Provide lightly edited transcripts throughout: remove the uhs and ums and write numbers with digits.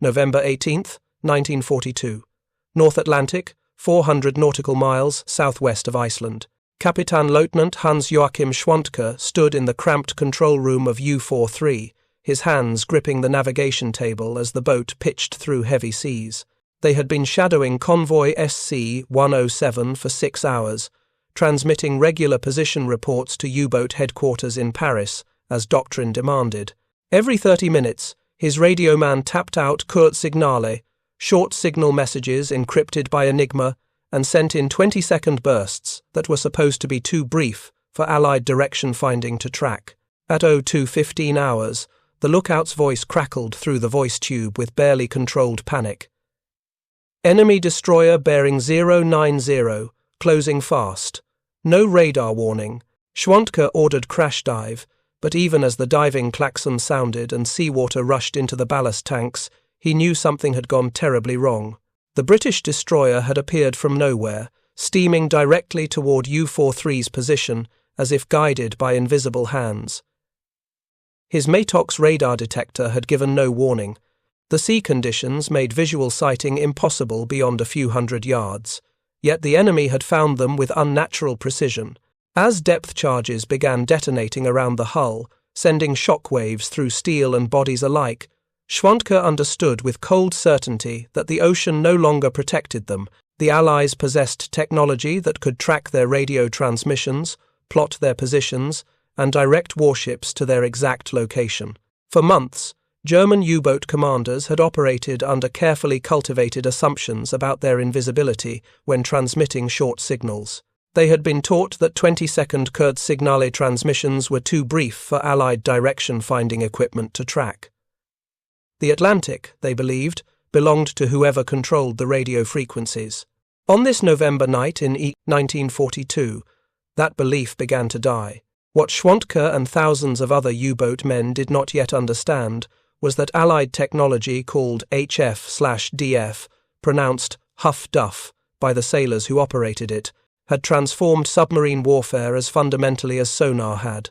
November 18th, 1942. North Atlantic, 400 nautical miles southwest of Iceland. Kapitanleutnant Hans-Joachim Schwantke stood in the cramped control room of U-43, his hands gripping the navigation table as the boat pitched through heavy seas. They had been shadowing Convoy SC-one-oh-seven for 6 hours, transmitting regular position reports to U-boat headquarters in Paris, as doctrine demanded. Every 30 minutes, his radioman tapped out kurzsignale, short signal messages encrypted by Enigma, and sent in 20-second bursts that were supposed to be too brief for Allied direction finding to track. At 02:15 hours, the lookout's voice crackled through the voice tube with barely controlled panic. Enemy destroyer bearing 090, closing fast. No radar warning. Schwantke ordered crash dive, but even as the diving klaxon sounded and seawater rushed into the ballast tanks, he knew something had gone terribly wrong. The British destroyer had appeared from nowhere, steaming directly toward U-43's position, as if guided by invisible hands. His Metox radar detector had given no warning. The sea conditions made visual sighting impossible beyond a few hundred yards, yet the enemy had found them with unnatural precision. As depth charges began detonating around the hull, sending shock waves through steel and bodies alike, Schwantke understood with cold certainty that the ocean no longer protected them. The Allies possessed technology that could track their radio transmissions, plot their positions, and direct warships to their exact location. For months, German U-boat commanders had operated under carefully cultivated assumptions about their invisibility when transmitting short signals. They had been taught that 20-second kurzsignale transmissions were too brief for Allied direction-finding equipment to track. The Atlantic, they believed, belonged to whoever controlled the radio frequencies. On this November night in 1942, that belief began to die. What Schwantke and thousands of other U-boat men did not yet understand was that Allied technology called HF/DF, pronounced Huff-Duff by the sailors who operated it, had transformed submarine warfare as fundamentally as sonar had.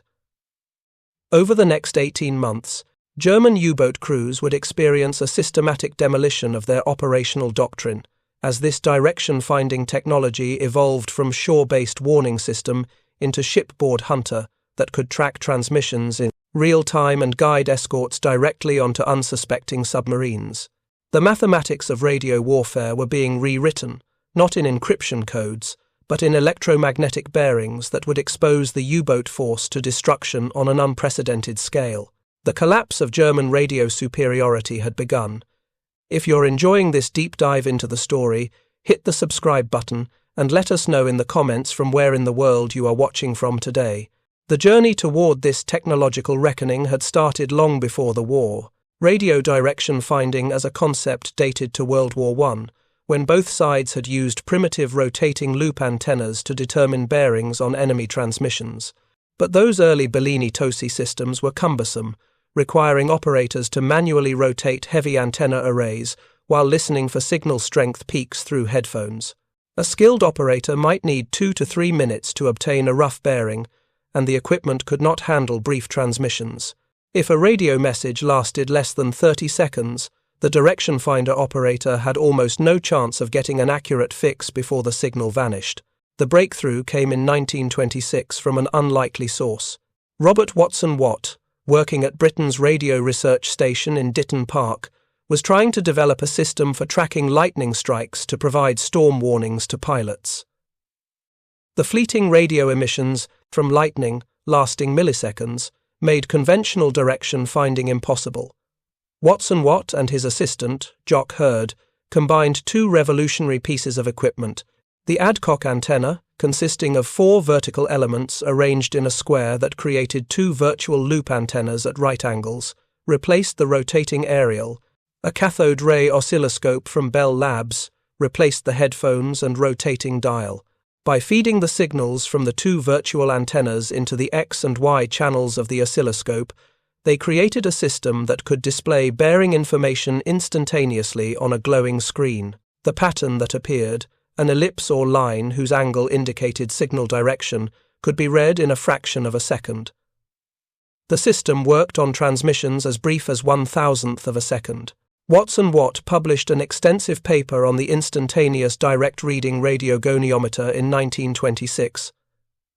Over the next 18 months, German U-boat crews would experience a systematic demolition of their operational doctrine, as this direction-finding technology evolved from shore-based warning system into shipboard hunter that could track transmissions in real time and guide escorts directly onto unsuspecting submarines. The mathematics of radio warfare were being rewritten, not in encryption codes, but in electromagnetic bearings that would expose the U-boat force to destruction on an unprecedented scale. The collapse of German radio superiority had begun. If you're enjoying this deep dive into the story, hit the subscribe button and let us know in the comments from where in the world you are watching from today. The journey toward this technological reckoning had started long before the war. Radio direction finding as a concept dated to World War I, when both sides had used primitive rotating loop antennas to determine bearings on enemy transmissions. But those early Bellini-Tosi systems were cumbersome, requiring operators to manually rotate heavy antenna arrays while listening for signal strength peaks through headphones. A skilled operator might need 2 to 3 minutes to obtain a rough bearing, and the equipment could not handle brief transmissions. If a radio message lasted less than 30 seconds, the direction finder operator had almost no chance of getting an accurate fix before the signal vanished. The breakthrough came in 1926 from an unlikely source. Robert Watson Watt, working at Britain's radio research station in Ditton Park, was trying to develop a system for tracking lightning strikes to provide storm warnings to pilots. The fleeting radio emissions from lightning, lasting milliseconds, made conventional direction finding impossible. Watson Watt and his assistant, Jock Hurd, combined 2 revolutionary pieces of equipment: the Adcock antenna, consisting of 4 vertical elements arranged in a square that created 2 virtual loop antennas at right angles, replaced the rotating aerial; a cathode ray oscilloscope from Bell Labs replaced the headphones and rotating dial. By feeding the signals from the 2 virtual antennas into the X and Y channels of the oscilloscope, they created a system that could display bearing information instantaneously on a glowing screen. The pattern that appeared, an ellipse or line whose angle indicated signal direction, could be read in a fraction of a second. The system worked on transmissions as brief as 1/1000th of a second. Watt published an extensive paper on the instantaneous direct reading radiogoniometer in 1926.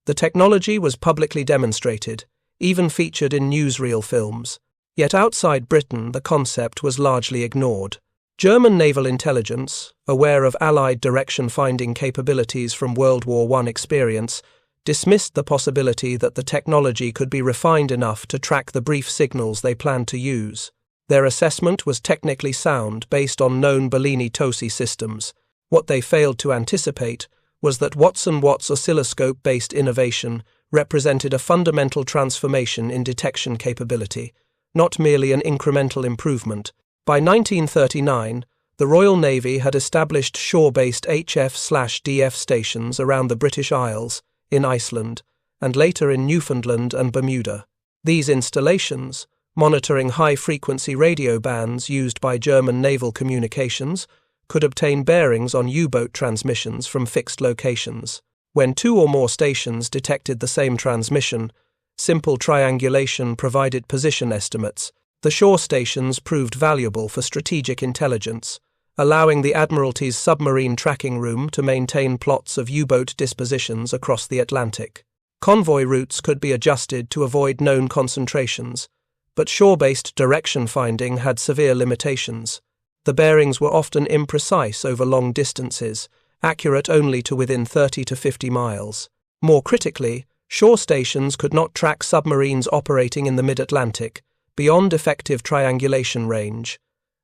The technology was publicly demonstrated, even featured in newsreel films. Yet outside Britain, the concept was largely ignored. German naval intelligence, aware of Allied direction-finding capabilities from World War I experience, dismissed the possibility that the technology could be refined enough to track the brief signals they planned to use. Their assessment was technically sound based on known Bellini-Tosi systems. What they failed to anticipate was that Watt's oscilloscope-based innovation represented a fundamental transformation in detection capability, not merely an incremental improvement. By 1939, the Royal Navy had established shore-based HF/DF stations around the British Isles, in Iceland, and later in Newfoundland and Bermuda. These installations, monitoring high-frequency radio bands used by German naval communications, could obtain bearings on U-boat transmissions from fixed locations. When two or more stations detected the same transmission, simple triangulation provided position estimates. The shore stations proved valuable for strategic intelligence, allowing the Admiralty's submarine tracking room to maintain plots of U-boat dispositions across the Atlantic. Convoy routes could be adjusted to avoid known concentrations, but shore-based direction finding had severe limitations. The bearings were often imprecise over long distances, accurate only to within 30 to 50 miles. More critically, shore stations could not track submarines operating in the mid-Atlantic, beyond effective triangulation range.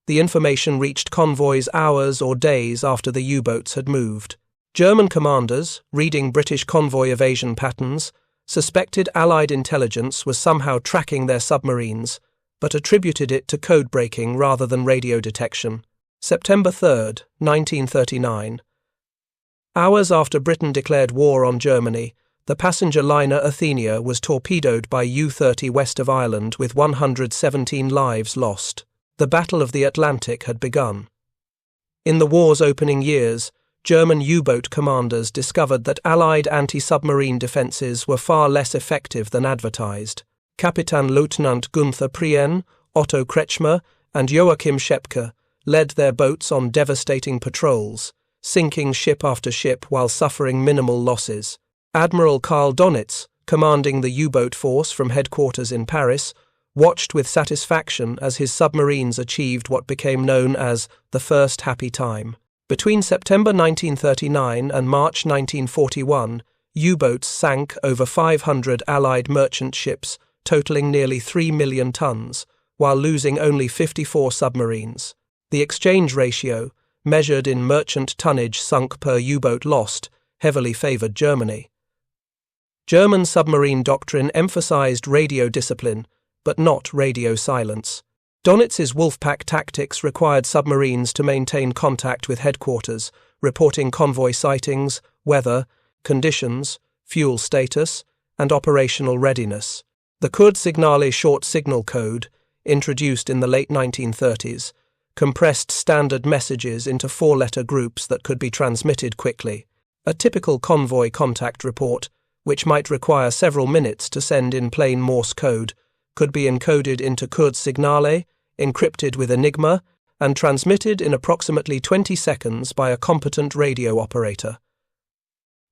The information reached convoys hours or days after the U-boats had moved. German commanders, reading British convoy evasion patterns, suspected Allied intelligence was somehow tracking their submarines, but attributed it to code breaking rather than radio detection. September 3, 1939. Hours after Britain declared war on Germany, the passenger liner Athenia was torpedoed by U-30 west of Ireland with 117 lives lost. The Battle of the Atlantic had begun. In the war's opening years, German U-boat commanders discovered that Allied anti-submarine defences were far less effective than advertised. Kapitanleutnant Günther Prien, Otto Kretschmer, and Joachim Schwantke led their boats on devastating patrols, sinking ship after ship while suffering minimal losses. Admiral Karl Donitz, commanding the U-boat force from headquarters in Paris, watched with satisfaction as his submarines achieved what became known as the First Happy Time. Between September 1939 and March 1941, U-boats sank over 500 Allied merchant ships, totaling nearly 3 million tons, while losing only 54 submarines. The exchange ratio, measured in merchant tonnage sunk per U-boat lost, heavily favoured Germany. German submarine doctrine emphasised radio discipline, but not radio silence. Donitz's Wolfpack tactics required submarines to maintain contact with headquarters, reporting convoy sightings, weather, conditions, fuel status, and operational readiness. The kurzsignale short signal code, introduced in the late 1930s, compressed standard messages into four-letter groups that could be transmitted quickly. A typical convoy contact report, which might require several minutes to send in plain Morse code, could be encoded into kurzsignale, encrypted with Enigma, and transmitted in approximately 20 seconds by a competent radio operator.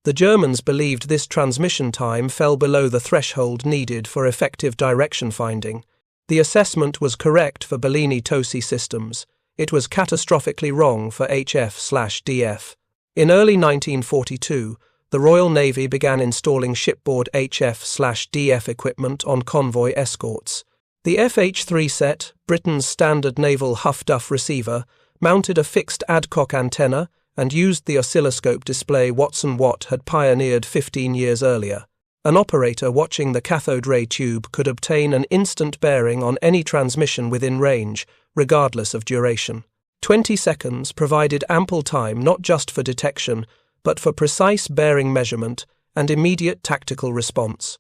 The Germans believed this transmission time fell below the threshold needed for effective direction finding. The assessment was correct for Bellini-Tosi systems. It was catastrophically wrong for HF/DF. In early 1942, the Royal Navy began installing shipboard HF/DF equipment on convoy escorts. The FH-3 set, Britain's standard naval Huff-Duff receiver, mounted a fixed adcock antenna and used the oscilloscope display Watt had pioneered 15 years earlier. An operator watching the cathode ray tube could obtain an instant bearing on any transmission within range, regardless of duration. 20 seconds provided ample time not just for detection, but for precise bearing measurement and immediate tactical response.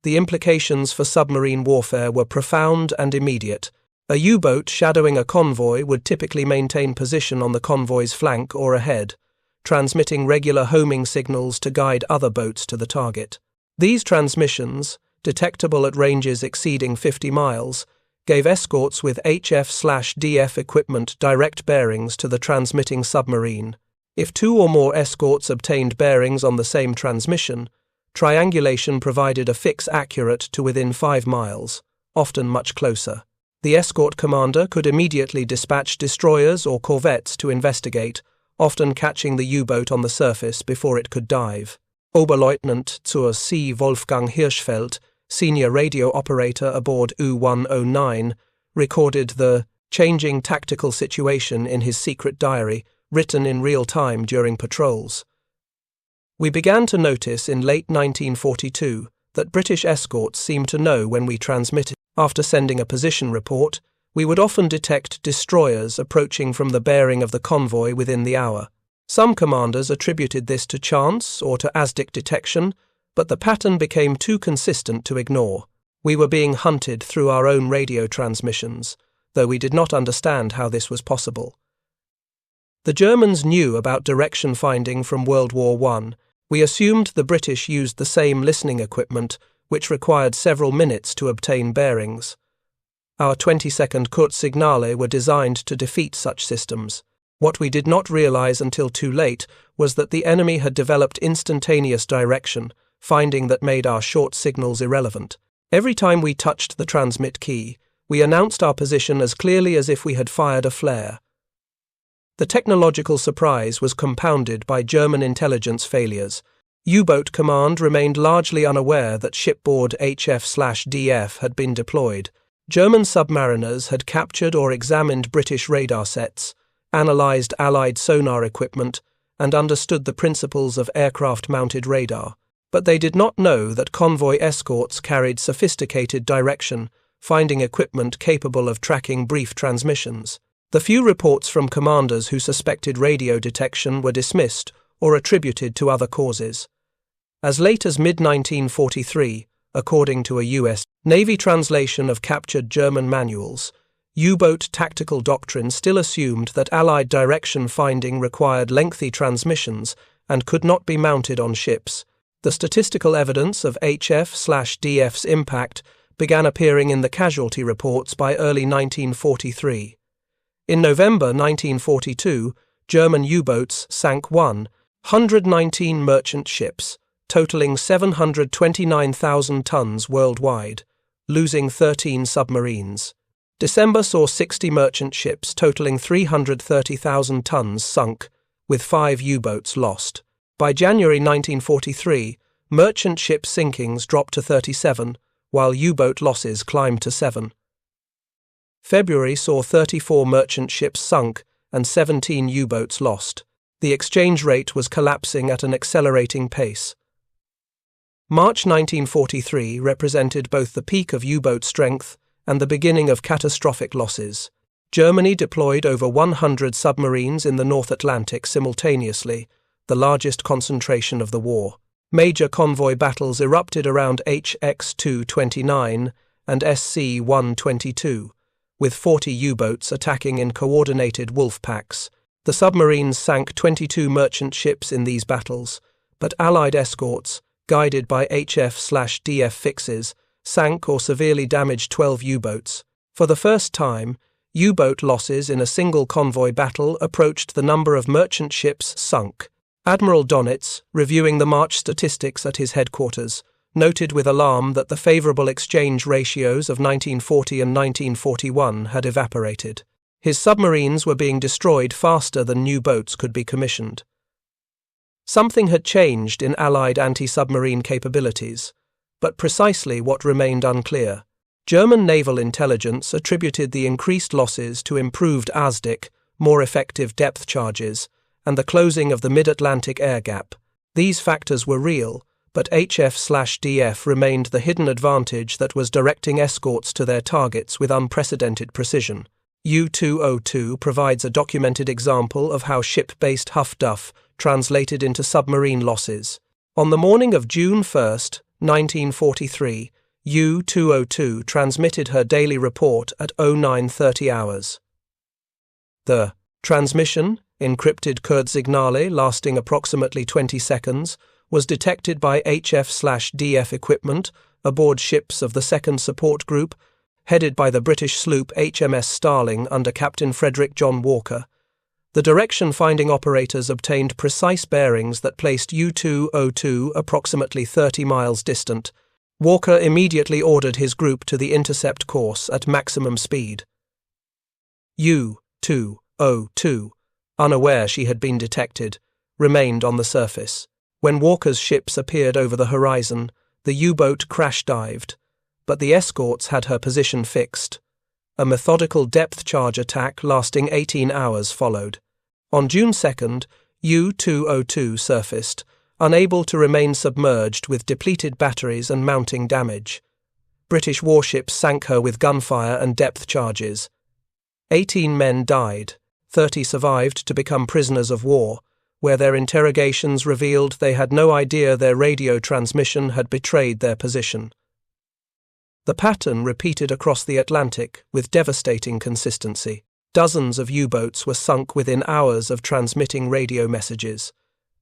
The implications for submarine warfare were profound and immediate. A U-boat shadowing a convoy would typically maintain position on the convoy's flank or ahead, transmitting regular homing signals to guide other boats to the target. These transmissions, detectable at ranges exceeding 50 miles, gave escorts with HF/DF equipment direct bearings to the transmitting submarine. If two or more escorts obtained bearings on the same transmission, triangulation provided a fix accurate to within 5 miles, often much closer. The escort commander could immediately dispatch destroyers or corvettes to investigate, often catching the U-boat on the surface before it could dive. Oberleutnant zur See Wolfgang Hirschfeld, senior radio operator aboard U-109, recorded the changing tactical situation in his secret diary, written in real time during patrols. We began to notice in late 1942 that British escorts seemed to know when we transmitted. After sending a position report, we would often detect destroyers approaching from the bearing of the convoy within the hour. Some commanders attributed this to chance or to ASDIC detection, but the pattern became too consistent to ignore. We were being hunted through our own radio transmissions, though we did not understand how this was possible. The Germans knew about direction finding from World War I. We assumed the British used the same listening equipment, which required several minutes to obtain bearings. Our 20-second kurzsignale were designed to defeat such systems. What we did not realize until too late was that the enemy had developed instantaneous direction, finding that made our short signals irrelevant. Every time we touched the transmit key, we announced our position as clearly as if we had fired a flare. The technological surprise was compounded by German intelligence failures. U-boat command remained largely unaware that shipboard HF/DF had been deployed. German submariners had captured or examined British radar sets, analyzed Allied sonar equipment, and understood the principles of aircraft-mounted radar. But they did not know that convoy escorts carried sophisticated direction, finding equipment capable of tracking brief transmissions. The few reports from commanders who suspected radio detection were dismissed or attributed to other causes. As late as mid-1943, according to a U.S. Navy translation of captured German manuals, U-boat tactical doctrine still assumed that Allied direction finding required lengthy transmissions and could not be mounted on ships. The statistical evidence of HF/DF's impact began appearing in the casualty reports by early 1943. In November 1942, German U-boats sank 119 merchant ships, totaling 729,000 tons worldwide, losing 13 submarines. December saw 60 merchant ships totaling 330,000 tons sunk, with 5 U-boats lost. By January 1943, merchant ship sinkings dropped to 37, while U-boat losses climbed to 7. February saw 34 merchant ships sunk and 17 U-boats lost. The exchange rate was collapsing at an accelerating pace. March 1943 represented both the peak of U-boat strength and the beginning of catastrophic losses. Germany deployed over 100 submarines in the North Atlantic simultaneously, the largest concentration of the war. Major convoy battles erupted around HX-229 and SC-122, with 40 U-boats attacking in coordinated wolf packs. The submarines sank 22 merchant ships in these battles, but Allied escorts, guided by HF/DF fixes, sank or severely damaged 12 U-boats. For the first time, U-boat losses in a single convoy battle approached the number of merchant ships sunk. Admiral Donitz, reviewing the March statistics at his headquarters, noted with alarm that the favorable exchange ratios of 1940 and 1941 had evaporated. His submarines were being destroyed faster than new boats could be commissioned. Something had changed in Allied anti-submarine capabilities, but precisely what remained unclear. German naval intelligence attributed the increased losses to improved ASDIC, more effective depth charges, and the closing of the mid-Atlantic air gap. These factors were real, but HF/DF remained the hidden advantage that was directing escorts to their targets with unprecedented precision. U-202 provides a documented example of how ship-based huff-duff translated into submarine losses. On the morning of June 1, 1943, U-202 transmitted her daily report at 09:30 hours. The transmission, encrypted kurzsignale lasting approximately 20 seconds, was detected by HF/DF equipment aboard ships of the 2nd Support Group headed by the British sloop HMS Starling under Captain Frederick John Walker. The direction-finding operators obtained precise bearings that placed U-202 approximately 30 miles distant. Walker immediately ordered his group to the intercept course at maximum speed. U-202, unaware she had been detected, remained on the surface. When Walker's ships appeared over the horizon, the U-boat crash-dived, but the escorts had her position fixed. A methodical depth charge attack lasting 18 hours followed. On June 2nd, U-202 surfaced, unable to remain submerged with depleted batteries and mounting damage. British warships sank her with gunfire and depth charges. 18 men died, 30 survived to become prisoners of war, where their interrogations revealed they had no idea their radio transmission had betrayed their position. The pattern repeated across the Atlantic with devastating consistency. Dozens of U-boats were sunk within hours of transmitting radio messages.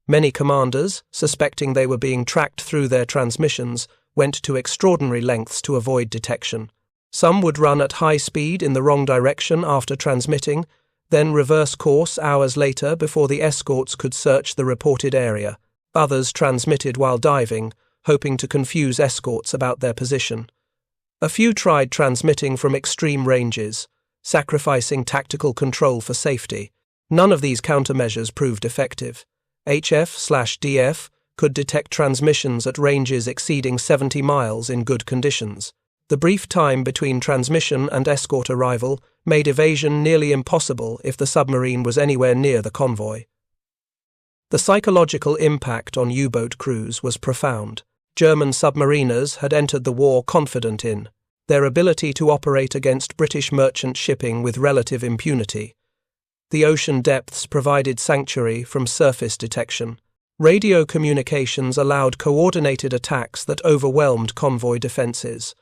Many commanders, suspecting they were being tracked through their transmissions, went to extraordinary lengths to avoid detection. Some would run at high speed in the wrong direction after transmitting, then reverse course hours later before the escorts could search the reported area. Others transmitted while diving, hoping to confuse escorts about their position. A few tried transmitting from extreme ranges, sacrificing tactical control for safety. None of these countermeasures proved effective. HF/DF could detect transmissions at ranges exceeding 70 miles in good conditions. The brief time between transmission and escort arrival made evasion nearly impossible if the submarine was anywhere near the convoy. The psychological impact on U-boat crews was profound. German submariners had entered the war confident in their ability to operate against British merchant shipping with relative impunity. The ocean depths provided sanctuary from surface detection. Radio communications allowed coordinated attacks that overwhelmed convoy defenses.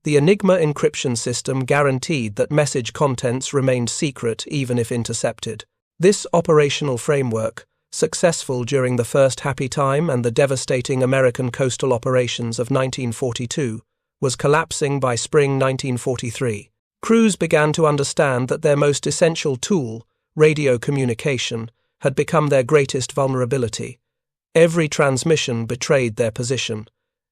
The Enigma encryption system guaranteed that message contents remained secret even if intercepted. This operational framework, successful during the First Happy Time and the devastating American coastal operations of 1942, was collapsing by spring 1943. Crews began to understand that their most essential tool, radio communication, had become their greatest vulnerability. Every transmission betrayed their position.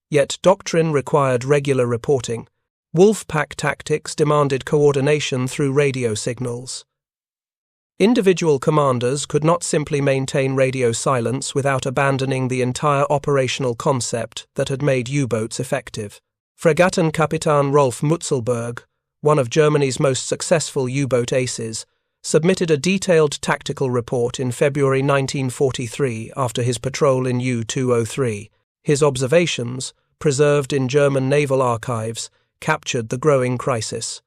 Yet doctrine required regular reporting. Wolf-pack tactics demanded coordination through radio signals. Individual commanders could not simply maintain radio silence without abandoning the entire operational concept that had made U-boats effective. Fregattenkapitän Rolf Mutzelberg, one of Germany's most successful U-boat aces, submitted a detailed tactical report in February 1943 after his patrol in U-203. His observations, preserved in German naval archives, captured the growing crisis.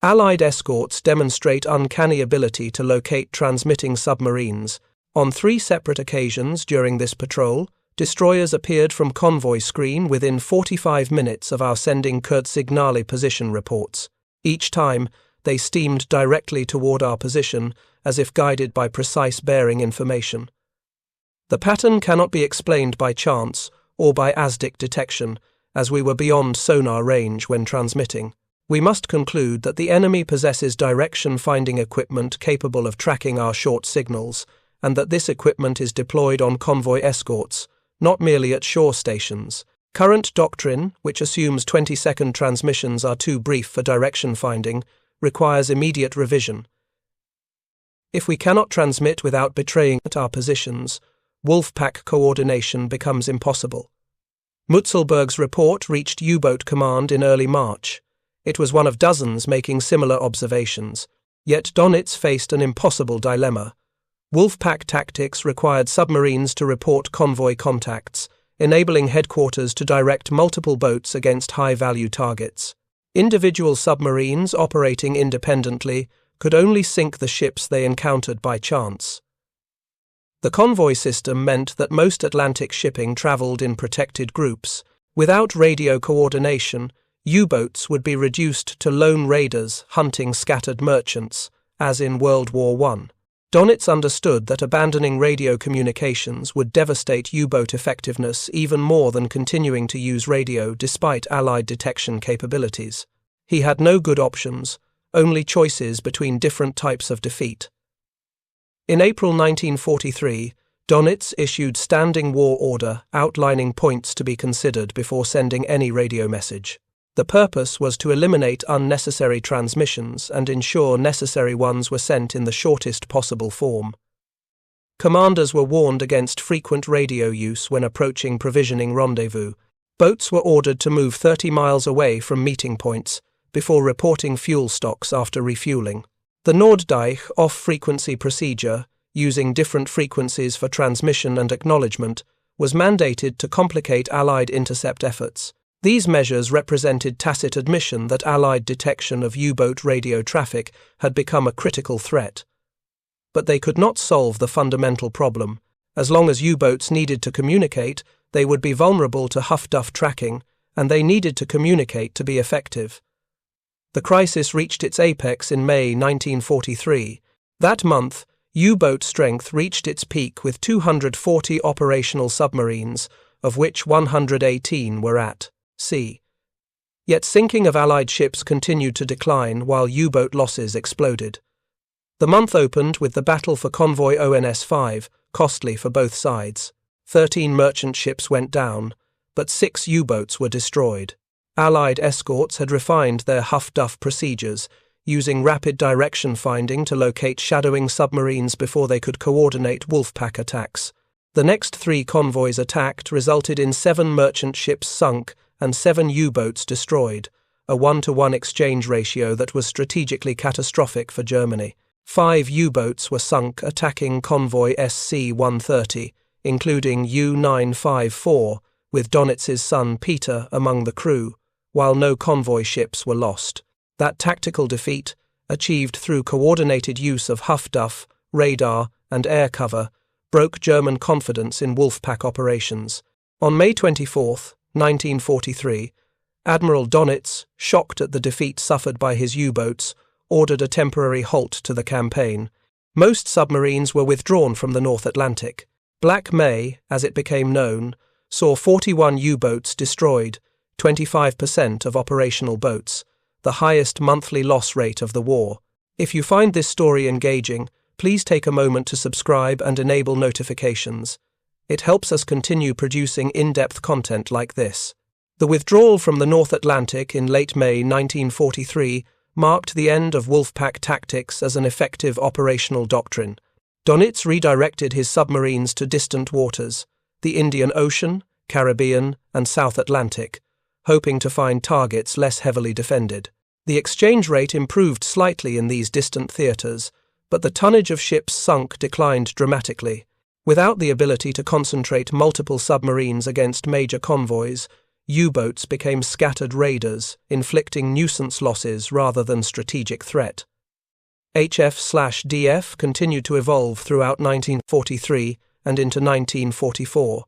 Allied escorts demonstrate uncanny ability to locate transmitting submarines. On 3 separate occasions during this patrol, destroyers appeared from convoy screen within 45 minutes of our sending kurzsignale position reports. Each time, they steamed directly toward our position, as if guided by precise bearing information. The pattern cannot be explained by chance or by ASDIC detection, as we were beyond sonar range when transmitting. We must conclude that the enemy possesses direction-finding equipment capable of tracking our short signals, and that this equipment is deployed on convoy escorts, not merely at shore stations. Current doctrine, which assumes 20-second transmissions are too brief for direction-finding, requires immediate revision. If we cannot transmit without betraying our positions, wolf-pack coordination becomes impossible. Mutzelberg's report reached U-boat command in early March. It was one of dozens making similar observations. Yet Donitz faced an impossible dilemma. Wolf-pack tactics required submarines to report convoy contacts, enabling headquarters to direct multiple boats against high-value targets. Individual submarines operating independently could only sink the ships they encountered by chance. The convoy system meant that most Atlantic shipping traveled in protected groups. Without radio coordination, U-boats would be reduced to lone raiders hunting scattered merchants, as in World War I. Donitz understood that abandoning radio communications would devastate U-boat effectiveness even more than continuing to use radio despite Allied detection capabilities. He had no good options, only choices between different types of defeat. In April 1943, Dönitz issued standing war order outlining points to be considered before sending any radio message. The purpose was to eliminate unnecessary transmissions and ensure necessary ones were sent in the shortest possible form. Commanders were warned against frequent radio use when approaching provisioning rendezvous. Boats were ordered to move 30 miles away from meeting points before reporting fuel stocks after refueling. The Norddeich off-frequency procedure, using different frequencies for transmission and acknowledgement, was mandated to complicate Allied intercept efforts. These measures represented tacit admission that Allied detection of U-boat radio traffic had become a critical threat. But they could not solve the fundamental problem. As long as U-boats needed to communicate, they would be vulnerable to Huff-Duff tracking, and they needed to communicate to be effective. The crisis reached its apex in May 1943. That month, U-boat strength reached its peak with 240 operational submarines, of which 118 were at sea. Yet sinking of Allied ships continued to decline while U-boat losses exploded. The month opened with the battle for Convoy ONS-5, costly for both sides. 13 merchant ships went down, but 6 U-boats were destroyed. Allied escorts had refined their Huff-Duff procedures, using rapid direction finding to locate shadowing submarines before they could coordinate wolfpack attacks. The next 3 convoys attacked resulted in 7 merchant ships sunk and 7 U-boats destroyed, a 1-to-1 exchange ratio that was strategically catastrophic for Germany. 5 U-boats were sunk attacking Convoy SC-130, including U-954, with Dönitz's son Peter among the crew, while no convoy ships were lost. That tactical defeat, achieved through coordinated use of Huff-Duff, radar, and air cover, broke German confidence in wolfpack operations. On May 24, 1943, Admiral Dönitz, shocked at the defeat suffered by his U-boats, ordered a temporary halt to the campaign. Most submarines were withdrawn from the North Atlantic. Black May, as it became known, saw 41 U-boats destroyed, 25% of operational boats, the highest monthly loss rate of the war. If you find this story engaging, please take a moment to subscribe and enable notifications. It helps us continue producing in-depth content like this. The withdrawal from the North Atlantic in late May 1943 marked the end of wolfpack tactics as an effective operational doctrine. Dönitz redirected his submarines to distant waters, the Indian Ocean, Caribbean, and South Atlantic, hoping to find targets less heavily defended. The exchange rate improved slightly in these distant theatres, but the tonnage of ships sunk declined dramatically. Without the ability to concentrate multiple submarines against major convoys, U-boats became scattered raiders, inflicting nuisance losses rather than strategic threat. HF/DF continued to evolve throughout 1943 and into 1944.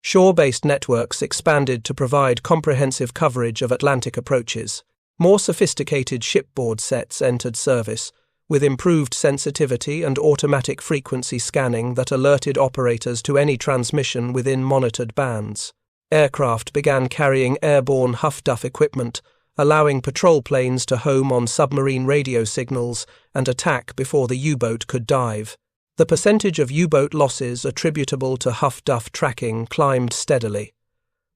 Shore-based networks expanded to provide comprehensive coverage of Atlantic approaches. More sophisticated shipboard sets entered service, with improved sensitivity and automatic frequency scanning that alerted operators to any transmission within monitored bands. Aircraft began carrying airborne Huff-Duff equipment, allowing patrol planes to home on submarine radio signals and attack before the U-boat could dive. The percentage of U-boat losses attributable to Huff-Duff tracking climbed steadily.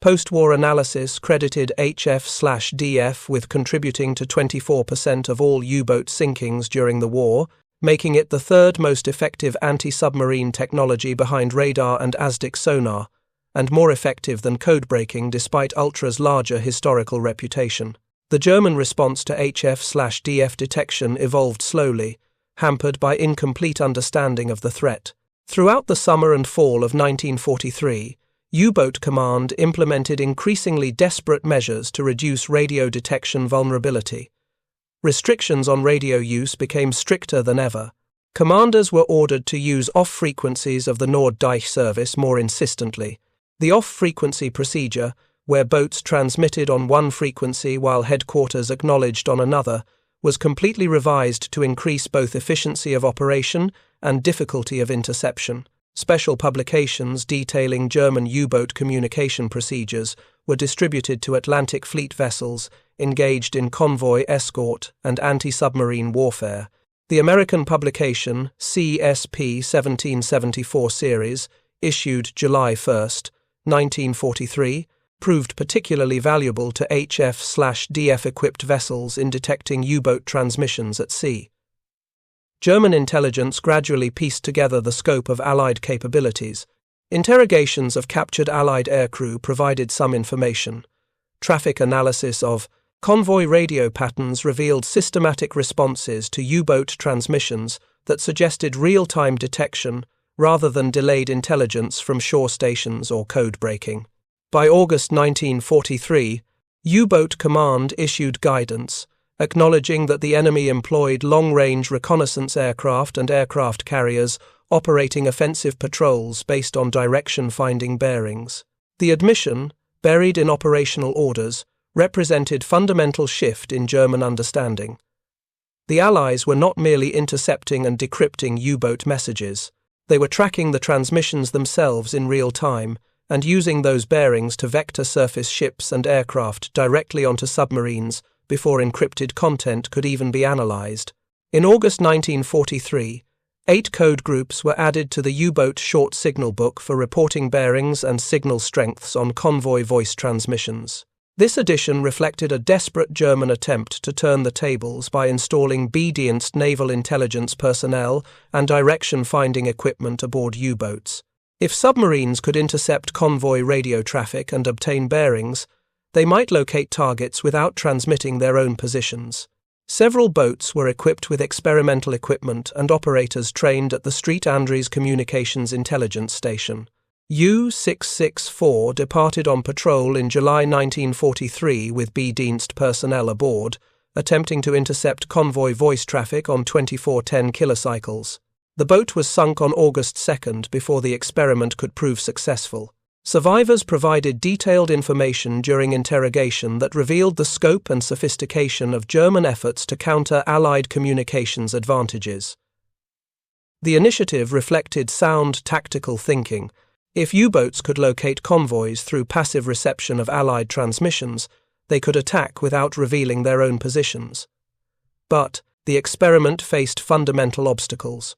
Post-war analysis credited HF/DF with contributing to 24% of all U-boat sinkings during the war, making it the third most effective anti-submarine technology behind radar and ASDIC sonar, and more effective than code-breaking despite Ultra's larger historical reputation. The German response to HF/DF detection evolved slowly, hampered by incomplete understanding of the threat. Throughout the summer and fall of 1943, U-boat command implemented increasingly desperate measures to reduce radio detection vulnerability. Restrictions on radio use became stricter than ever. Commanders were ordered to use off-frequencies of the Norddeich service more insistently. The off-frequency procedure, where boats transmitted on one frequency while headquarters acknowledged on another, was completely revised to increase both efficiency of operation and difficulty of interception. Special publications detailing German U-boat communication procedures were distributed to Atlantic Fleet vessels, engaged in convoy escort and anti-submarine warfare. The American publication CSP 1774 series, issued July 1, 1943, proved particularly valuable to HF/DF-equipped vessels in detecting U-boat transmissions at sea. German intelligence gradually pieced together the scope of Allied capabilities. Interrogations of captured Allied aircrew provided some information. Traffic analysis of convoy radio patterns revealed systematic responses to U-boat transmissions that suggested real-time detection rather than delayed intelligence from shore stations or code breaking. By August 1943, U-boat Command issued guidance, acknowledging that the enemy employed long-range reconnaissance aircraft and aircraft carriers operating offensive patrols based on direction-finding bearings. The admission, buried in operational orders, represented fundamental shift in German understanding. The Allies were not merely intercepting and decrypting U-boat messages. They were tracking the transmissions themselves in real time and using those bearings to vector surface ships and aircraft directly onto submarines before encrypted content could even be analyzed. In August 1943, 8 code groups were added to the U-boat short signal book for reporting bearings and signal strengths on convoy voice transmissions. This addition reflected a desperate German attempt to turn the tables by installing eighteenth naval intelligence personnel and direction-finding equipment aboard U-boats. If submarines could intercept convoy radio traffic and obtain bearings, they might locate targets without transmitting their own positions. Several boats were equipped with experimental equipment and operators trained at the St. Andrews Communications Intelligence Station. U-664 departed on patrol in July 1943 with B-Dienst personnel aboard, attempting to intercept convoy voice traffic on 2410 kilocycles. The boat was sunk on August 2 before the experiment could prove successful. Survivors provided detailed information during interrogation that revealed the scope and sophistication of German efforts to counter Allied communications advantages. The initiative reflected sound tactical thinking. If U-boats could locate convoys through passive reception of Allied transmissions, they could attack without revealing their own positions. But the experiment faced fundamental obstacles.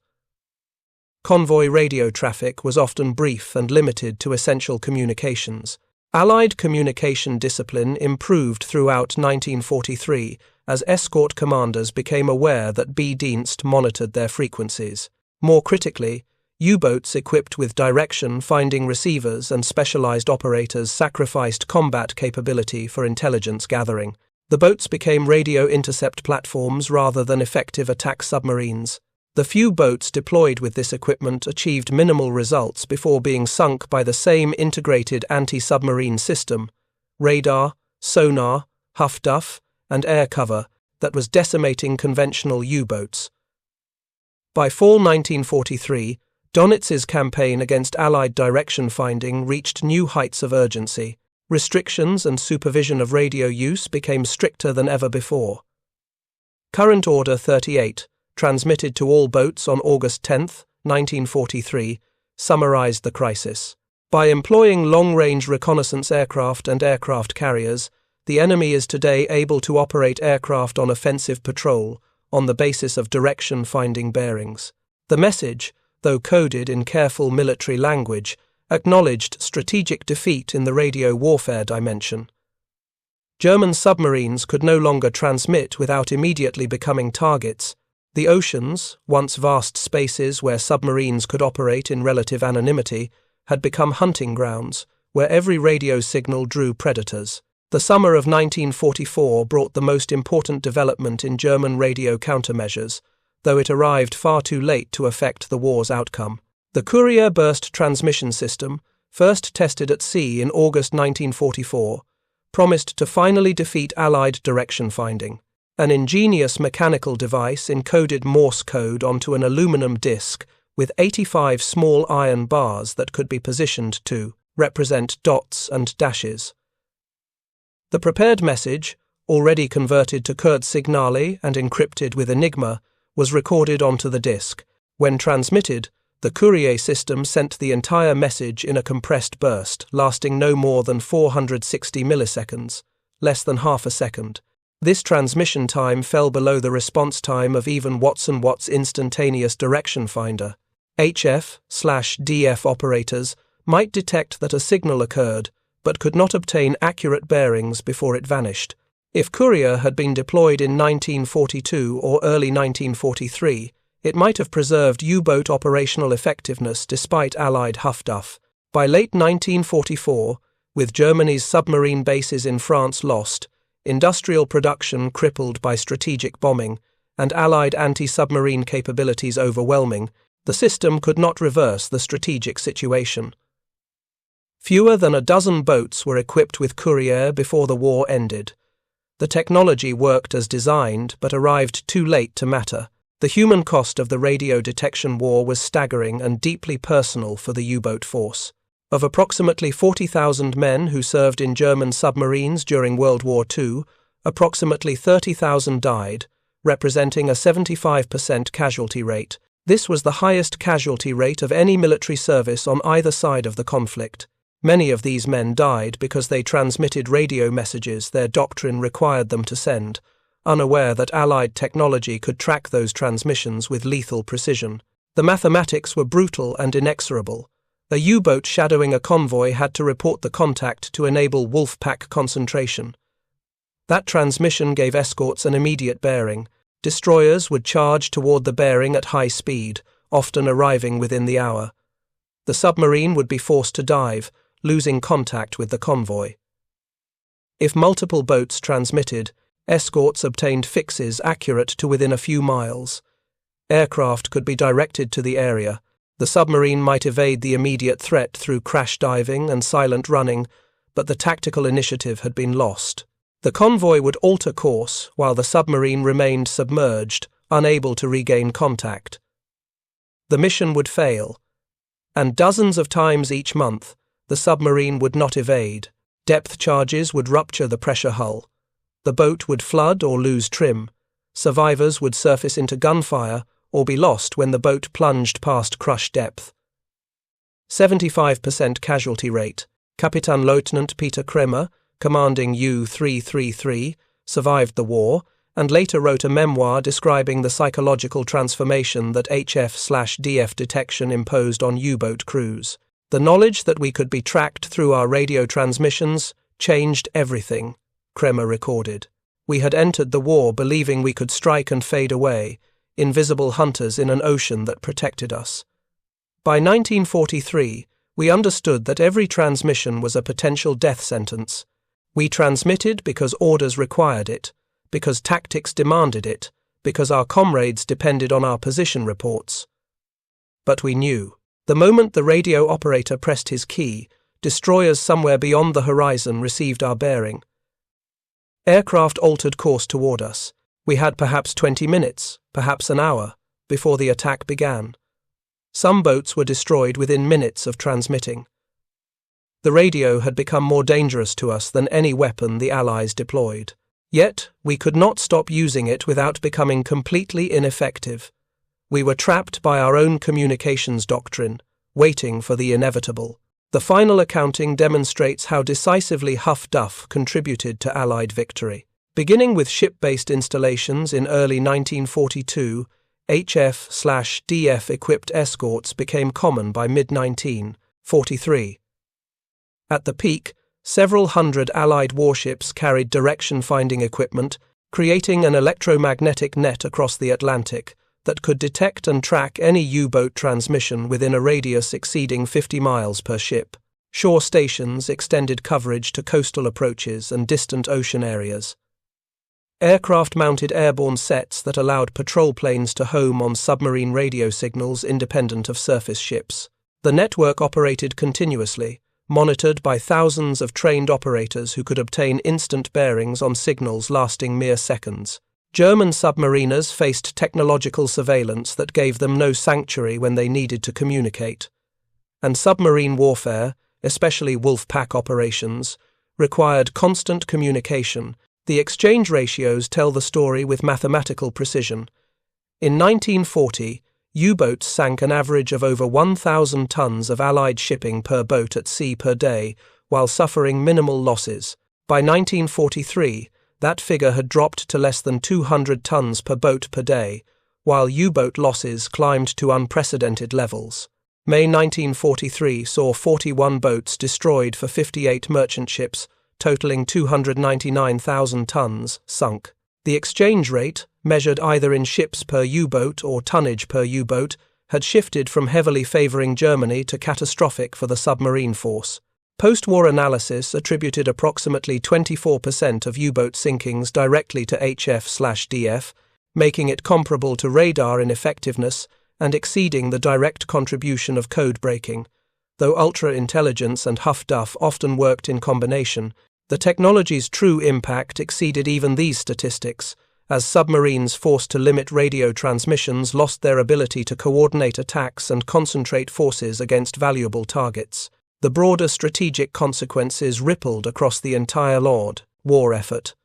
Convoy radio traffic was often brief and limited to essential communications. Allied communication discipline improved throughout 1943 as escort commanders became aware that B-Dienst monitored their frequencies. More critically, U-boats equipped with direction-finding receivers and specialized operators sacrificed combat capability for intelligence gathering. The boats became radio intercept platforms rather than effective attack submarines. The few boats deployed with this equipment achieved minimal results before being sunk by the same integrated anti-submarine system, radar, sonar, huff-duff, and air cover that was decimating conventional U-boats. By fall 1943, Donitz's campaign against Allied direction-finding reached new heights of urgency. Restrictions and supervision of radio use became stricter than ever before. Current Order 38, transmitted to all boats on August 10, 1943, summarized the crisis. By employing long-range reconnaissance aircraft and aircraft carriers, the enemy is today able to operate aircraft on offensive patrol on the basis of direction-finding bearings. The message, though coded in careful military language, acknowledged strategic defeat in the radio warfare dimension. German submarines could no longer transmit without immediately becoming targets. The oceans, once vast spaces where submarines could operate in relative anonymity, had become hunting grounds, where every radio signal drew predators. The summer of 1944 brought the most important development in German radio countermeasures, though it arrived far too late to affect the war's outcome. The Courier burst transmission system, first tested at sea in August 1944, promised to finally defeat Allied direction finding. An ingenious mechanical device encoded Morse code onto an aluminum disc with 85 small iron bars that could be positioned to represent dots and dashes. The prepared message, already converted to kurzsignale and encrypted with Enigma, was recorded onto the disc. When transmitted, the Courier system sent the entire message in a compressed burst, lasting no more than 460 milliseconds, less than half a second. This transmission time fell below the response time of even Watson-Watt's instantaneous direction finder. HF/DF operators might detect that a signal occurred, but could not obtain accurate bearings before it vanished. If Courier had been deployed in 1942 or early 1943, it might have preserved U-boat operational effectiveness despite Allied huff-duff. By late 1944, with Germany's submarine bases in France lost, industrial production crippled by strategic bombing, and Allied anti-submarine capabilities overwhelming, the system could not reverse the strategic situation. Fewer than a dozen boats were equipped with Courier before the war ended. The technology worked as designed, but arrived too late to matter. The human cost of the radio detection war was staggering and deeply personal for the U-boat force. Of approximately 40,000 men who served in German submarines during World War II, approximately 30,000 died, representing a 75% casualty rate. This was the highest casualty rate of any military service on either side of the conflict. Many of these men died because they transmitted radio messages their doctrine required them to send, unaware that Allied technology could track those transmissions with lethal precision. The mathematics were brutal and inexorable. A U-boat shadowing a convoy had to report the contact to enable wolf-pack concentration. That transmission gave escorts an immediate bearing. Destroyers would charge toward the bearing at high speed, often arriving within the hour. The submarine would be forced to dive, losing contact with the convoy. If multiple boats transmitted, escorts obtained fixes accurate to within a few miles. Aircraft could be directed to the area. The submarine might evade the immediate threat through crash diving and silent running, but the tactical initiative had been lost. The convoy would alter course while the submarine remained submerged, unable to regain contact. The mission would fail, and dozens of times each month, the submarine would not evade. Depth charges would rupture the pressure hull. The boat would flood or lose trim. Survivors would surface into gunfire or be lost when the boat plunged past crush depth. 75% casualty rate. Kapitanleutnant Peter Kremer, commanding U-333, survived the war and later wrote a memoir describing the psychological transformation that HF/DF detection imposed on U-boat crews. The knowledge that we could be tracked through our radio transmissions changed everything, Kremer recorded. We had entered the war believing we could strike and fade away, invisible hunters in an ocean that protected us. By 1943, we understood that every transmission was a potential death sentence. We transmitted because orders required it, because tactics demanded it, because our comrades depended on our position reports. But we knew. The moment the radio operator pressed his key, destroyers somewhere beyond the horizon received our bearing. Aircraft altered course toward us. We had perhaps 20 minutes, perhaps an hour, before the attack began. Some boats were destroyed within minutes of transmitting. The radio had become more dangerous to us than any weapon the Allies deployed. Yet, we could not stop using it without becoming completely ineffective. We were trapped by our own communications doctrine, waiting for the inevitable. The final accounting demonstrates how decisively huff-duff contributed to Allied victory. Beginning with ship-based installations in early 1942, HF/DF-equipped escorts became common by mid-1943. At the peak, several hundred Allied warships carried direction-finding equipment, creating an electromagnetic net across the Atlantic that could detect and track any U-boat transmission within a radius exceeding 50 miles per ship. Shore stations extended coverage to coastal approaches and distant ocean areas. Aircraft mounted airborne sets that allowed patrol planes to home on submarine radio signals independent of surface ships. The network operated continuously, monitored by thousands of trained operators who could obtain instant bearings on signals lasting mere seconds. German submariners faced technological surveillance that gave them no sanctuary when they needed to communicate. And submarine warfare, especially wolf-pack operations, required constant communication. The exchange ratios tell the story with mathematical precision. In 1940, U-boats sank an average of over 1,000 tons of Allied shipping per boat at sea per day, while suffering minimal losses. By 1943, that figure had dropped to less than 200 tons per boat per day, while U-boat losses climbed to unprecedented levels. May 1943 saw 41 boats destroyed for 58 merchant ships, totaling 299,000 tons, sunk. The exchange rate, measured either in ships per U-boat or tonnage per U-boat, had shifted from heavily favouring Germany to catastrophic for the submarine force. Post-war analysis attributed approximately 24% of U-boat sinkings directly to HF/DF, making it comparable to radar in effectiveness and exceeding the direct contribution of code breaking. Though ultra-intelligence and huff-duff often worked in combination, the technology's true impact exceeded even these statistics, as submarines forced to limit radio transmissions lost their ability to coordinate attacks and concentrate forces against valuable targets. The broader strategic consequences rippled across the entire war effort.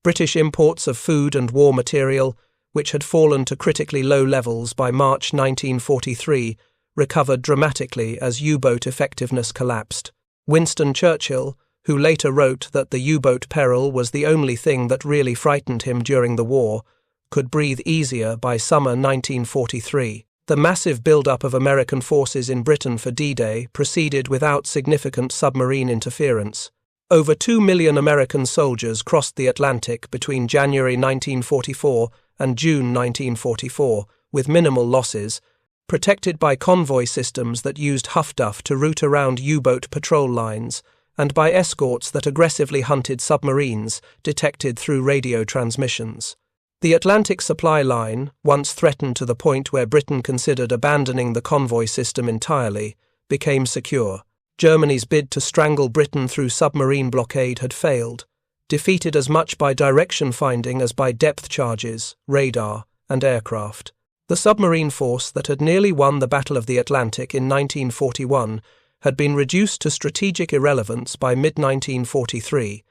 British imports of food and war material, which had fallen to critically low levels by March 1943, recovered dramatically as U-boat effectiveness collapsed. Winston Churchill, who later wrote that the U-boat peril was the only thing that really frightened him during the war, could breathe easier by summer 1943. The massive build-up of American forces in Britain for D-Day proceeded without significant submarine interference. Over 2 million American soldiers crossed the Atlantic between January 1944 and June 1944, with minimal losses, protected by convoy systems that used huff-duff to route around U-boat patrol lines, and by escorts that aggressively hunted submarines detected through radio transmissions. The Atlantic supply line, once threatened to the point where Britain considered abandoning the convoy system entirely, became secure. Germany's bid to strangle Britain through submarine blockade had failed, defeated as much by direction finding as by depth charges, radar, and aircraft. The submarine force that had nearly won the Battle of the Atlantic in 1941 had been reduced to strategic irrelevance by mid-1943,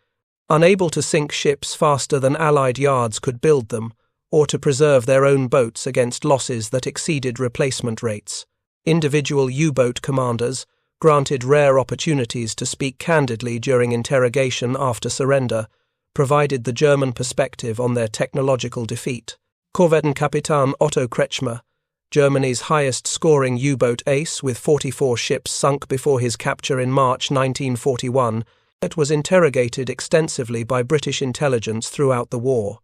unable to sink ships faster than Allied yards could build them, or to preserve their own boats against losses that exceeded replacement rates. Individual U-boat commanders, granted rare opportunities to speak candidly during interrogation after surrender, provided the German perspective on their technological defeat. Korvettenkapitän Otto Kretschmer, Germany's highest-scoring U-boat ace with 44 ships sunk before his capture in March 1941, was interrogated extensively by British intelligence throughout the war.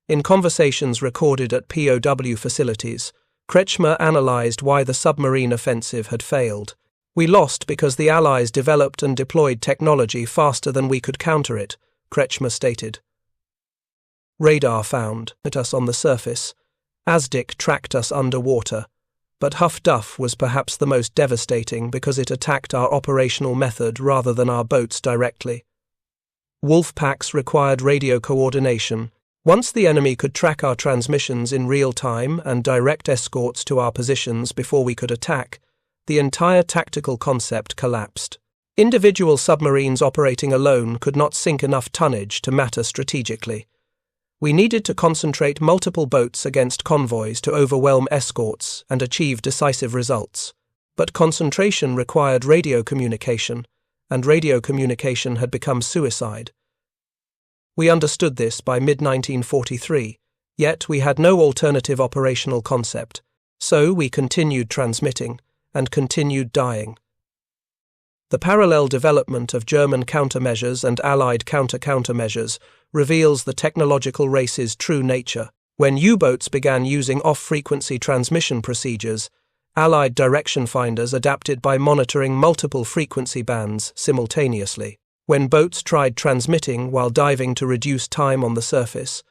In conversations recorded at POW facilities, Kretschmer analysed why the submarine offensive had failed. "We lost because the Allies developed and deployed technology faster than we could counter it," Kretschmer stated. Radar found us on the surface. ASDIC tracked us underwater. But Huff-Duff was perhaps the most devastating because it attacked our operational method rather than our boats directly. Wolf packs required radio coordination. Once the enemy could track our transmissions in real time and direct escorts to our positions before we could attack, the entire tactical concept collapsed. Individual submarines operating alone could not sink enough tonnage to matter strategically. We needed to concentrate multiple boats against convoys to overwhelm escorts and achieve decisive results. But concentration required radio communication, and radio communication had become suicide. We understood this by mid-1943, yet we had no alternative operational concept, so we continued transmitting and continued dying. The parallel development of German countermeasures and Allied countermeasures reveals the technological race's true nature. When U-boats began using off-frequency transmission procedures, Allied direction finders adapted by monitoring multiple frequency bands simultaneously. When boats tried transmitting while diving to reduce time on the surface,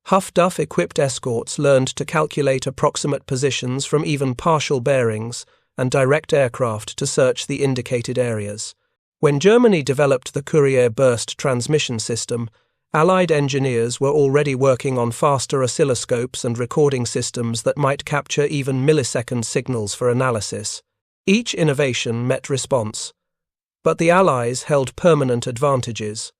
Huff-Duff-equipped escorts learned to calculate approximate positions from even partial bearings and direct aircraft to search the indicated areas. When Germany developed the Courier burst transmission system, Allied engineers were already working on faster oscilloscopes and recording systems that might capture even millisecond signals for analysis. Each innovation met response, but the Allies held permanent advantages.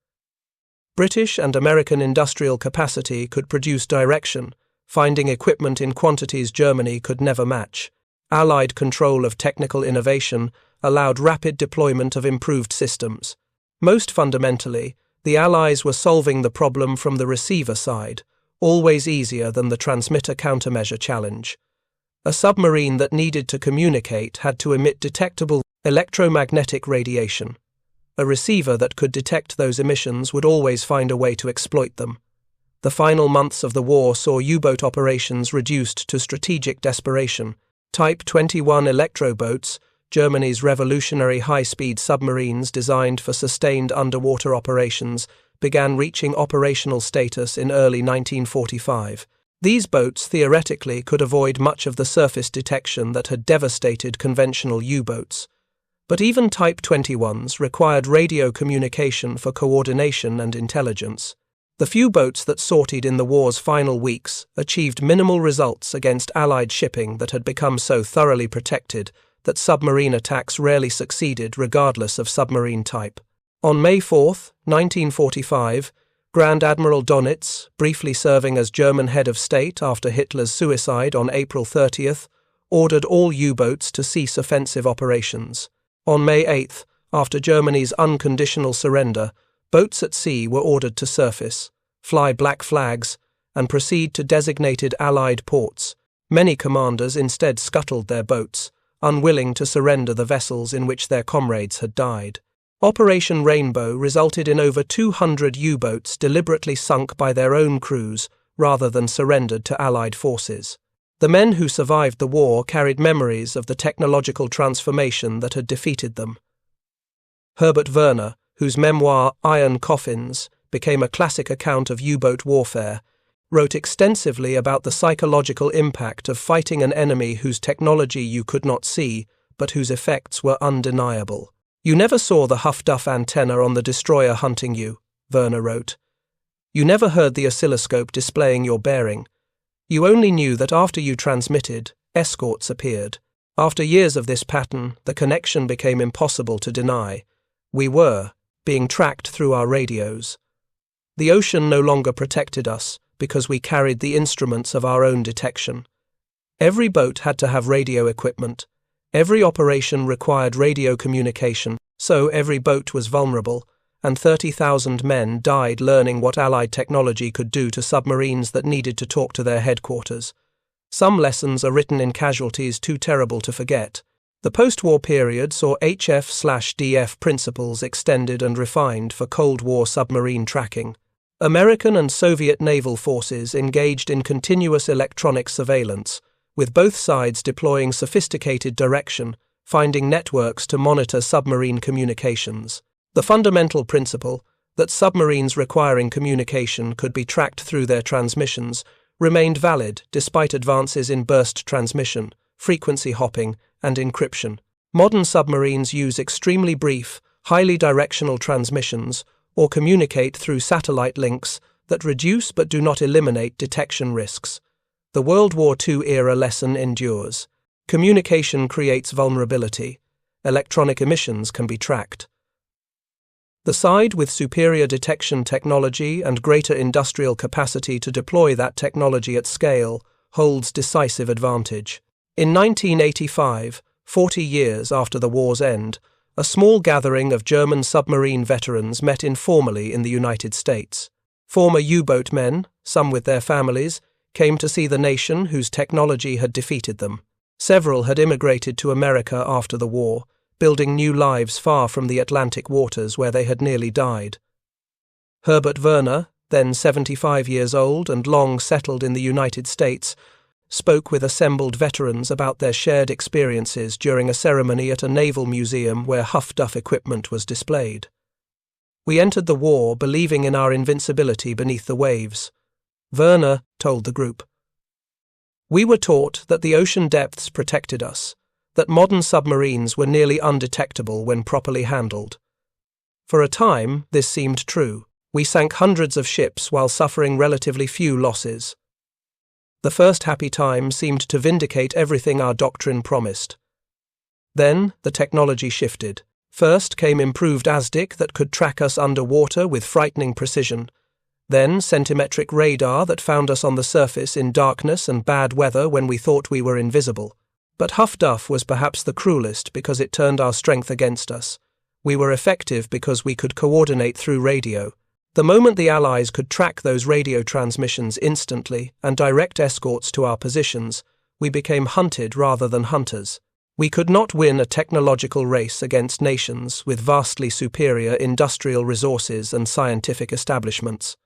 British and American industrial capacity could produce direction, finding equipment in quantities Germany could never match. Allied control of technical innovation allowed rapid deployment of improved systems. Most fundamentally, The Allies were solving the problem from the receiver side, always easier than the transmitter countermeasure challenge. A submarine that needed to communicate had to emit detectable electromagnetic radiation. A receiver that could detect those emissions would always find a way to exploit them. The final months of the war saw U-boat operations reduced to strategic desperation. Type 21 electroboats, Germany's revolutionary high-speed submarines designed for sustained underwater operations, began reaching operational status in early 1945. These boats theoretically could avoid much of the surface detection that had devastated conventional U-boats. But even Type 21s required radio communication for coordination and intelligence. The few boats that sortied in the war's final weeks achieved minimal results against Allied shipping that had become so thoroughly protected that submarine attacks rarely succeeded regardless of submarine type. On May 4, 1945, Grand Admiral Dönitz, briefly serving as German head of state after Hitler's suicide on April 30th, ordered all U-boats to cease offensive operations. On May 8th, after Germany's unconditional surrender, boats at sea were ordered to surface, fly black flags, and proceed to designated Allied ports. Many commanders instead scuttled their boats, unwilling to surrender the vessels in which their comrades had died. Operation Rainbow resulted in over 200 U-boats deliberately sunk by their own crews rather than surrendered to Allied forces. The men who survived the war carried memories of the technological transformation that had defeated them. Herbert Werner, whose memoir Iron Coffins became a classic account of U-boat warfare, wrote extensively about the psychological impact of fighting an enemy whose technology you could not see, but whose effects were undeniable. You never saw the Huff-Duff antenna on the destroyer hunting you, Werner wrote. You never heard the oscilloscope displaying your bearing. You only knew that after you transmitted, escorts appeared. After years of this pattern, the connection became impossible to deny. We were being tracked through our radios. The ocean no longer protected us because we carried the instruments of our own detection. Every boat had to have radio equipment. Every operation required radio communication, so every boat was vulnerable, and 30,000 men died learning what Allied technology could do to submarines that needed to talk to their headquarters. Some lessons are written in casualties too terrible to forget. The post-war period saw HF/DF principles extended and refined for Cold War submarine tracking. American and Soviet naval forces engaged in continuous electronic surveillance, with both sides deploying sophisticated direction, finding networks to monitor submarine communications. The fundamental principle that submarines requiring communication could be tracked through their transmissions remained valid despite advances in burst transmission, frequency hopping, and encryption. Modern submarines use extremely brief, highly directional transmissions or communicate through satellite links that reduce but do not eliminate detection risks. The World War II era lesson endures. Communication creates vulnerability. Electronic emissions can be tracked. The side with superior detection technology and greater industrial capacity to deploy that technology at scale holds decisive advantage. In 1985, 40 years after the war's end, a small gathering of German submarine veterans met informally in the United States. Former U-boat men, some with their families, came to see the nation whose technology had defeated them. Several had immigrated to America after the war, building new lives far from the Atlantic waters where they had nearly died. Herbert Werner, then 75 years old and long settled in the United States, spoke with assembled veterans about their shared experiences during a ceremony at a naval museum where Huff-Duff equipment was displayed. We entered the war believing in our invincibility beneath the waves, Werner told the group. We were taught that the ocean depths protected us, that modern submarines were nearly undetectable when properly handled. For a time, this seemed true. We sank hundreds of ships while suffering relatively few losses. The first happy time seemed to vindicate everything our doctrine promised. Then, the technology shifted. First came improved ASDIC that could track us underwater with frightening precision. Then, centimetric radar that found us on the surface in darkness and bad weather when we thought we were invisible. But Huff-Duff was perhaps the cruelest because it turned our strength against us. We were effective because we could coordinate through radio. The moment the Allies could track those radio transmissions instantly and direct escorts to our positions, we became hunted rather than hunters. We could not win a technological race against nations with vastly superior industrial resources and scientific establishments.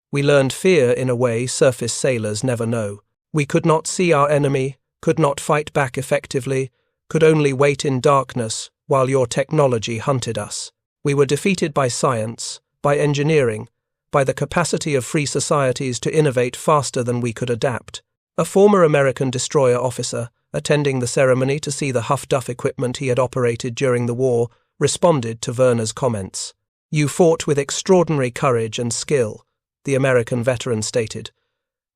We learned fear in a way surface sailors never know. We could not see our enemy, could not fight back effectively, could only wait in darkness while your technology hunted us. We were defeated by science, by engineering, by the capacity of free societies to innovate faster than we could adapt. A former American destroyer officer, attending the ceremony to see the Huff-Duff equipment he had operated during the war, responded to Werner's comments. "You fought with extraordinary courage and skill," the American veteran stated.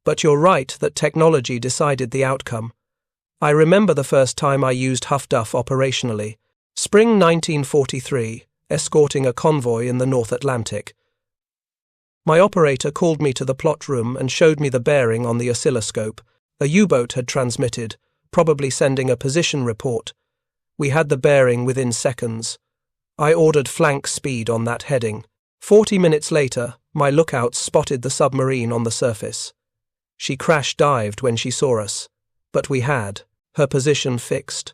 "But you're right that technology decided the outcome. I remember the first time I used Huff-Duff operationally. Spring 1943, escorting a convoy in the North Atlantic. My operator called me to the plot room and showed me the bearing on the oscilloscope. A U-boat had transmitted, probably sending a position report. We had the bearing within seconds. I ordered flank speed on that heading. 40 minutes later, my lookouts spotted the submarine on the surface. She crash-dived when she saw us, but we had her position fixed.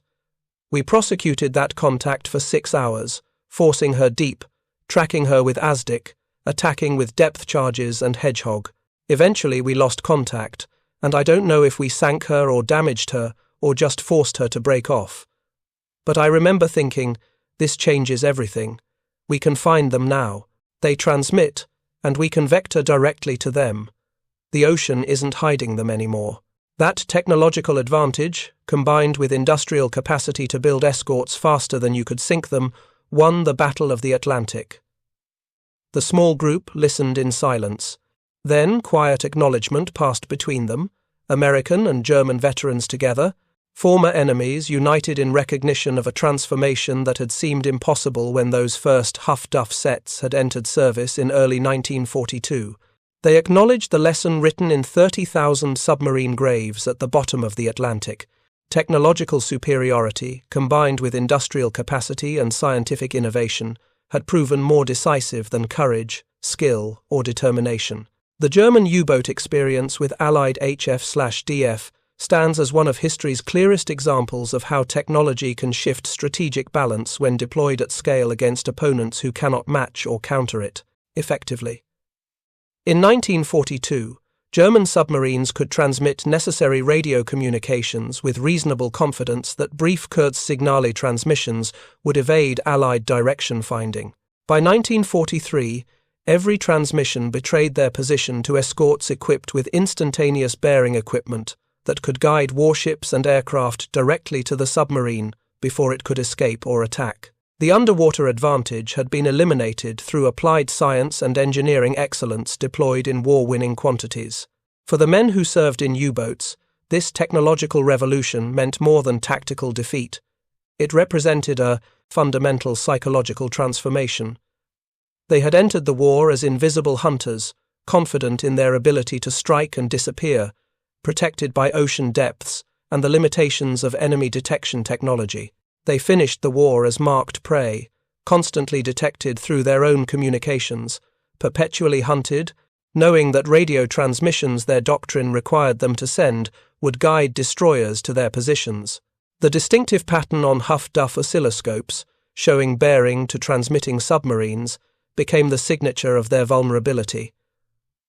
We prosecuted that contact for 6 hours, forcing her deep, tracking her with ASDIC, attacking with depth charges and hedgehog. Eventually we lost contact, and I don't know if we sank her or damaged her or just forced her to break off. But I remember thinking, this changes everything. We can find them now. They transmit, and we can vector directly to them. The ocean isn't hiding them anymore. That technological advantage, combined with industrial capacity to build escorts faster than you could sink them, won the Battle of the Atlantic." The small group listened in silence. Then quiet acknowledgement passed between them, American and German veterans together, former enemies united in recognition of a transformation that had seemed impossible when those first Huff-Duff sets had entered service in early 1942. They acknowledged the lesson written in 30,000 submarine graves at the bottom of the Atlantic. Technological superiority, combined with industrial capacity and scientific innovation, had proven more decisive than courage, skill, or determination. The German U-boat experience with Allied HF/DF stands as one of history's clearest examples of how technology can shift strategic balance when deployed at scale against opponents who cannot match or counter it effectively. In 1942, German submarines could transmit necessary radio communications with reasonable confidence that brief kurzsignale transmissions would evade Allied direction finding. By 1943, every transmission betrayed their position to escorts equipped with instantaneous bearing equipment that could guide warships and aircraft directly to the submarine before it could escape or attack. The underwater advantage had been eliminated through applied science and engineering excellence deployed in war-winning quantities. For the men who served in U-boats, this technological revolution meant more than tactical defeat. It represented a fundamental psychological transformation. They had entered the war as invisible hunters, confident in their ability to strike and disappear, protected by ocean depths and the limitations of enemy detection technology. They finished the war as marked prey, constantly detected through their own communications, perpetually hunted, knowing that radio transmissions their doctrine required them to send would guide destroyers to their positions. The distinctive pattern on Huff-Duff oscilloscopes, showing bearing to transmitting submarines, became the signature of their vulnerability.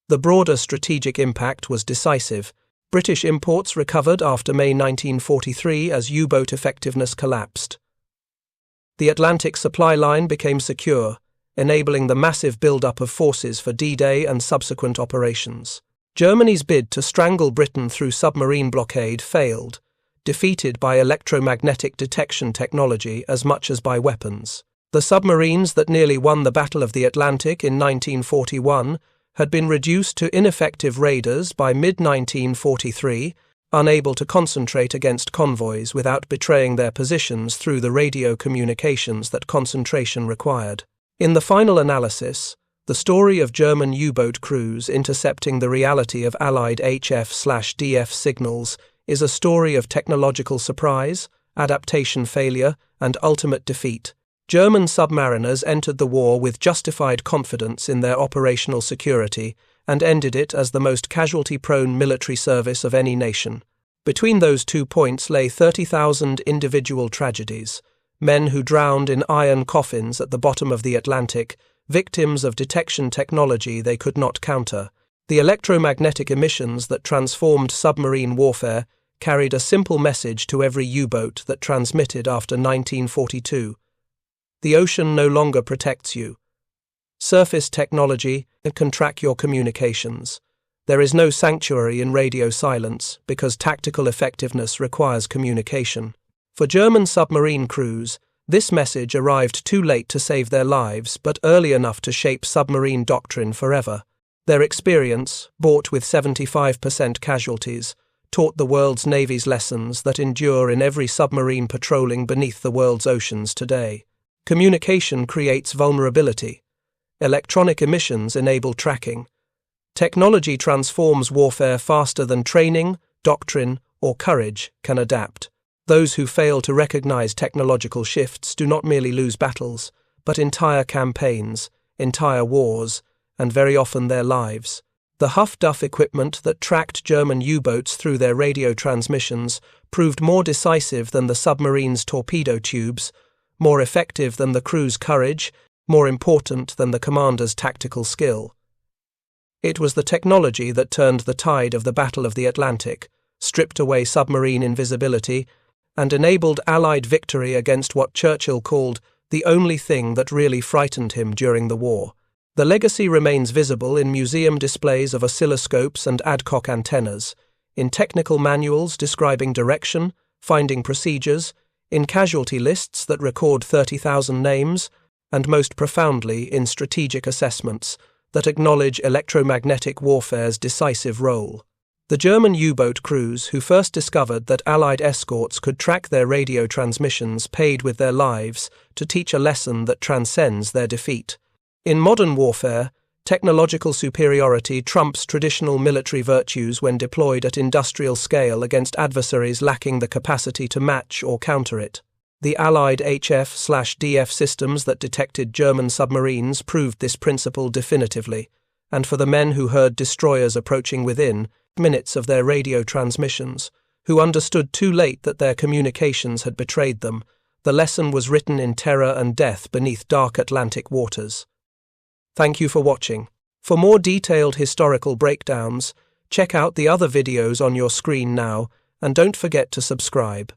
The broader strategic impact was decisive. British imports recovered after May 1943 as U-boat effectiveness collapsed. The Atlantic supply line became secure, enabling the massive build-up of forces for D-Day and subsequent operations. Germany's bid to strangle Britain through submarine blockade failed, defeated by electromagnetic detection technology as much as by weapons. The submarines that nearly won the Battle of the Atlantic in 1941 had been reduced to ineffective raiders by mid-1943, unable to concentrate against convoys without betraying their positions through the radio communications that concentration required. In the final analysis, the story of German U-boat crews intercepting the reality of Allied HF/DF signals is a story of technological surprise, adaptation failure, and ultimate defeat. German submariners entered the war with justified confidence in their operational security and ended it as the most casualty-prone military service of any nation. Between those 2 points lay 30,000 individual tragedies, men who drowned in iron coffins at the bottom of the Atlantic, victims of detection technology they could not counter. The electromagnetic emissions that transformed submarine warfare carried a simple message to every U-boat that transmitted after 1942. The ocean no longer protects you. Surface technology can track your communications. There is no sanctuary in radio silence because tactical effectiveness requires communication. For German submarine crews, this message arrived too late to save their lives, but early enough to shape submarine doctrine forever. Their experience, bought with 75% casualties, taught the world's navies lessons that endure in every submarine patrolling beneath the world's oceans today. Communication creates vulnerability. Electronic emissions enable tracking. Technology transforms warfare faster than training, doctrine, or courage can adapt. Those who fail to recognize technological shifts do not merely lose battles, but entire campaigns, entire wars, and very often their lives. The Huff-Duff equipment that tracked German U-boats through their radio transmissions proved more decisive than the submarine's torpedo tubes, more effective than the crew's courage, more important than the commander's tactical skill. It was the technology that turned the tide of the Battle of the Atlantic, stripped away submarine invisibility, and enabled Allied victory against what Churchill called the only thing that really frightened him during the war. The legacy remains visible in museum displays of oscilloscopes and adcock antennas, in technical manuals describing direction, finding procedures, in casualty lists that record 30,000 names, and most profoundly in strategic assessments that acknowledge electromagnetic warfare's decisive role. The German U-boat crews who first discovered that Allied escorts could track their radio transmissions paid with their lives to teach a lesson that transcends their defeat. In modern warfare, technological superiority trumps traditional military virtues when deployed at industrial scale against adversaries lacking the capacity to match or counter it. The Allied HF/DF systems that detected German submarines proved this principle definitively, and for the men who heard destroyers approaching within minutes of their radio transmissions, who understood too late that their communications had betrayed them, the lesson was written in terror and death beneath dark Atlantic waters. Thank you for watching. For more detailed historical breakdowns, check out the other videos on your screen now, and don't forget to subscribe.